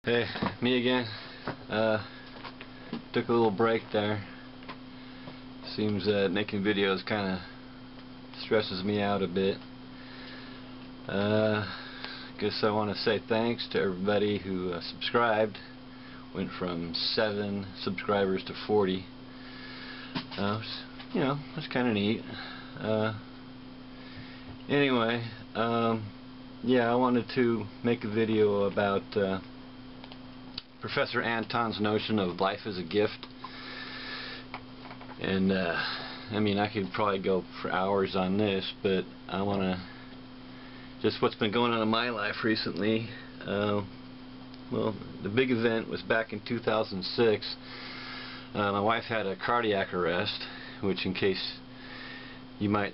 Hey, me again. Took a little break there. Seems making videos kind of stresses me out a bit. Guess I want to say thanks to everybody who subscribed. Went from 7 subscribers to 40. That's kind of neat. Anyway, yeah, I wanted to make a video about Professor Anton's notion of life as a gift. And I mean, I could probably go for hours on this, but I want to just what's been going on in my life recently. Well, the big event was back in 2006. My wife had a cardiac arrest, which, in case you might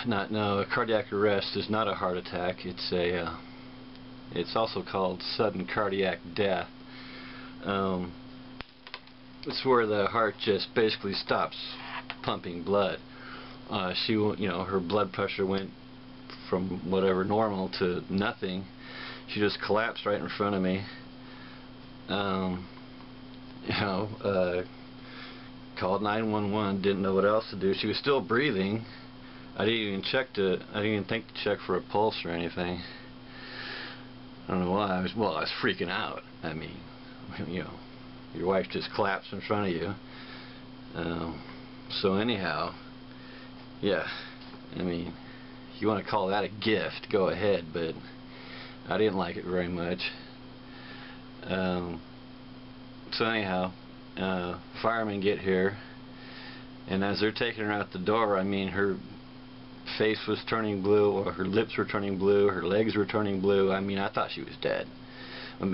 not know, a cardiac arrest is not a heart attack. It's also called sudden cardiac death. It's where the heart just basically stops pumping blood. Her blood pressure went from whatever normal to nothing. She just collapsed right in front of me. Called 911. Didn't know what else to do. She was still breathing. I didn't even think to check for a pulse or anything. I don't know why. I was freaking out. I mean, your wife just collapsed in front of you. So anyhow, yeah, I mean, if you want to call that a gift, go ahead, but I didn't like it very much. So anyhow, firemen get here, and as they're taking her out the door, I mean, her face was turning blue, or her lips were turning blue, her legs were turning blue. I mean, I thought she was dead.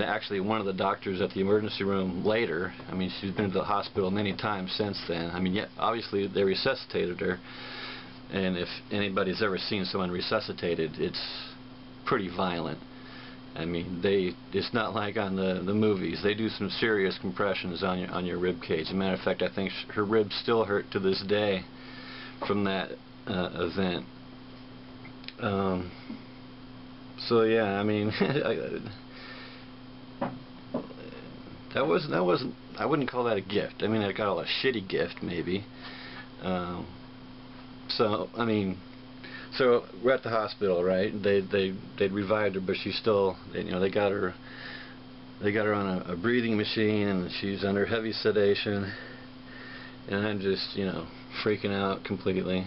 Actually, one of the doctors at the emergency room later, I mean, she's been to the hospital many times since then. I mean, yeah, obviously they resuscitated her, and if anybody's ever seen someone resuscitated, it's pretty violent. I mean, it's not like on the movies. They do some serious compressions on your rib cage. As a matter of fact, I think her ribs still hurt to this day from that event. So yeah, I mean, that wasn't. I wouldn't call that a gift. I mean, I got a shitty gift maybe. So I mean, so we're at the hospital, right? They'd revived her, but she's still. They got her on a breathing machine, and she's under heavy sedation. And I'm just freaking out completely.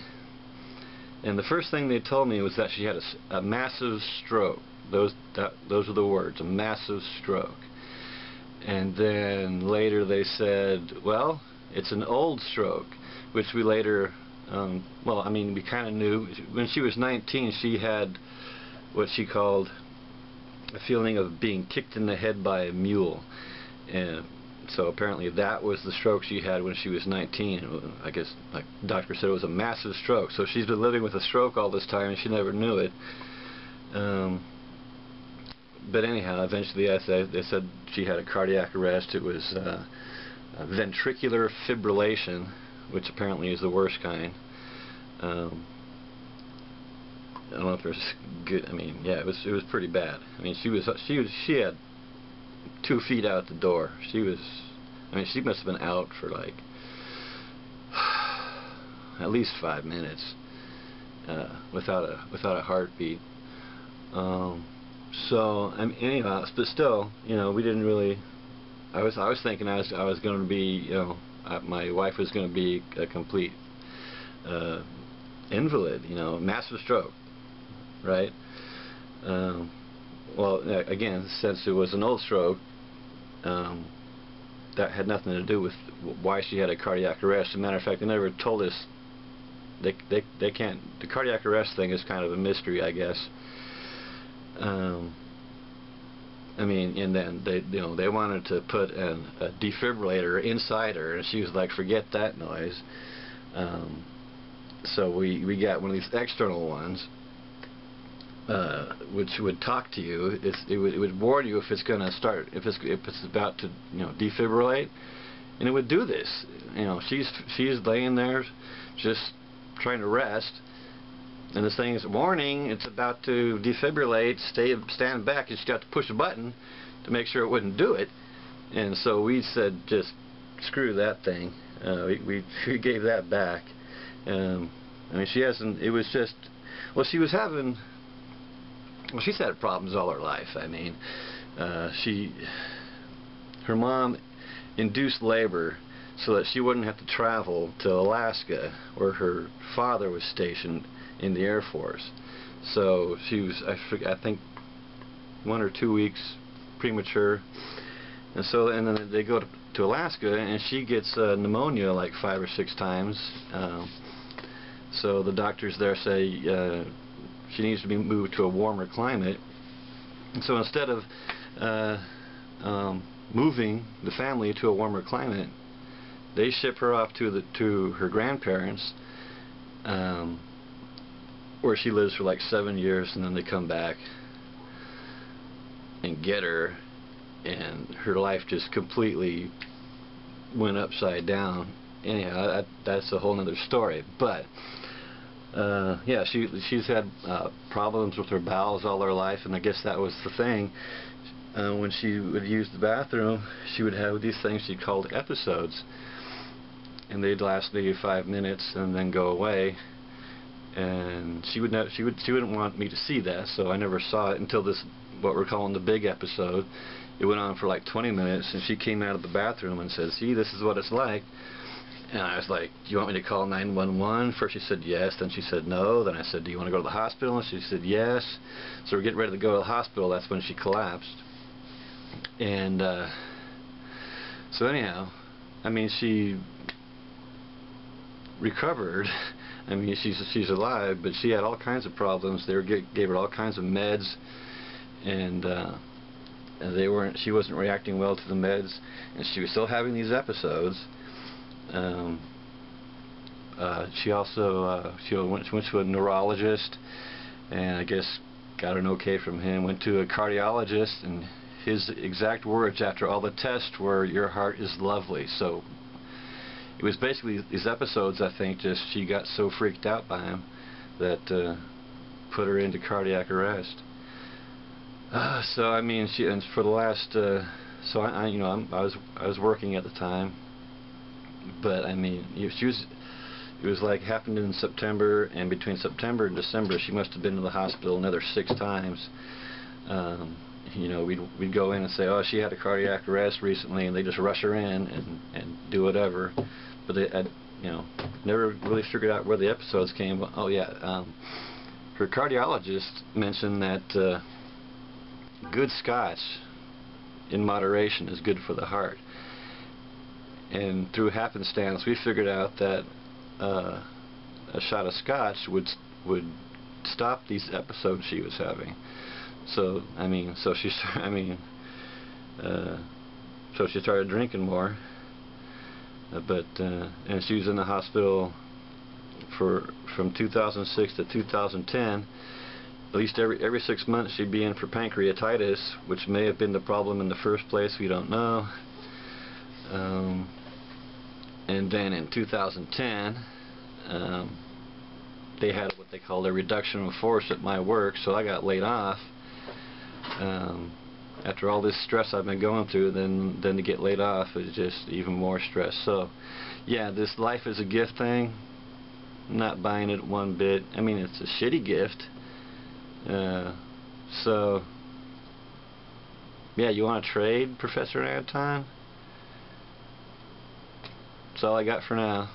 And the first thing they told me was that she had a massive stroke. Those are the words, a massive stroke. And then later they said, well, it's an old stroke, which we later, well, I mean, we kind of knew. When she was 19, she had what she called a feeling of being kicked in the head by a mule. And so apparently that was the stroke she had when she was 19. I guess, like the doctor said, it was a massive stroke. So she's been living with a stroke all this time, and she never knew it. But anyhow, eventually they said she had a cardiac arrest. It was ventricular fibrillation, which apparently is the worst kind. I don't know if there's good. I mean, yeah, it was pretty bad. I mean, she had 2 feet out the door. She must have been out for like at least 5 minutes without a heartbeat. So anyhow, but still, we didn't really. I was thinking I was going to be, my wife was going to be a complete invalid. Massive stroke, right? Well, again, since it was an old stroke, that had nothing to do with why she had a cardiac arrest. As a matter of fact, they never told us. They can't. The cardiac arrest thing is kind of a mystery, I guess. I mean, and then they wanted to put a defibrillator inside her, and she was like, "Forget that noise." So we got one of these external ones, which would talk to you. It would warn you if it's going to start, if it's about to defibrillate, and it would do this. She's laying there, just trying to rest. And this thing is warning, it's about to defibrillate, stand back, you just got to push a button to make sure it wouldn't do it. And so we said, just screw that thing. We gave that back. I mean, she hasn't. It was just, well, she was having. Well, she's had problems all her life. I mean, her mom induced labor so that she wouldn't have to travel to Alaska, where her father was stationed in the Air Force. So she was, I think, 1 or 2 weeks premature, and then they go to Alaska, and she gets pneumonia like 5 or 6 times. So the doctors there say she needs to be moved to a warmer climate. And so instead of moving the family to a warmer climate, they ship her off to her grandparents, where she lives for like 7 years, and then they come back and get her, and her life just completely went upside down. Anyhow, that's a whole other story. But yeah, she's had problems with her bowels all her life, and I guess that was the thing. When she would use the bathroom, she would have these things she called episodes, and they'd last maybe 5 minutes and then go away. And she wouldn't want me to see that, so I never saw it until this, what we're calling the big episode. It went on for like 20 minutes, and she came out of the bathroom and said, "See, this is what it's like." And I was like, "Do you want me to call 911? First she said yes, then she said no. Then I said, "Do you want to go to the hospital?" And she said yes. So we're getting ready to go to the hospital. That's when she collapsed. And so anyhow, I mean, she recovered. I mean, she's alive, but she had all kinds of problems. They gave her all kinds of meds, and she wasn't reacting well to the meds, and she was still having these episodes. She also went to a neurologist, and I guess got an okay from him. Went to a cardiologist, and his exact words after all the tests were, "Your heart is lovely." So it was basically these episodes, I think, just she got so freaked out by him that put her into cardiac arrest. So I mean, and for the last, so I you know, I was working at the time, but I mean, it was like happened in September, and between September and December, she must have been to the hospital another 6 times. You know, we'd go in and say, "Oh, she had a cardiac arrest recently," and they just rush her in and do whatever. But they, you know, never really figured out where the episodes came. But, oh yeah, her cardiologist mentioned that good scotch in moderation is good for the heart. And through happenstance, we figured out that a shot of scotch would stop these episodes she was having. So I mean, so she started drinking more. And she was in the hospital from 2006 to 2010. At least every 6 months she'd be in for pancreatitis, which may have been the problem in the first place. We don't know. And then in 2010, they had what they called a reduction of force at my work, so I got laid off. After all this stress I've been going through, then to get laid off is just even more stress. So yeah, this life is a gift thing, I'm not buying it one bit. I mean, it's a shitty gift. So yeah, you want to trade, Professor Anton? That's all I got for now.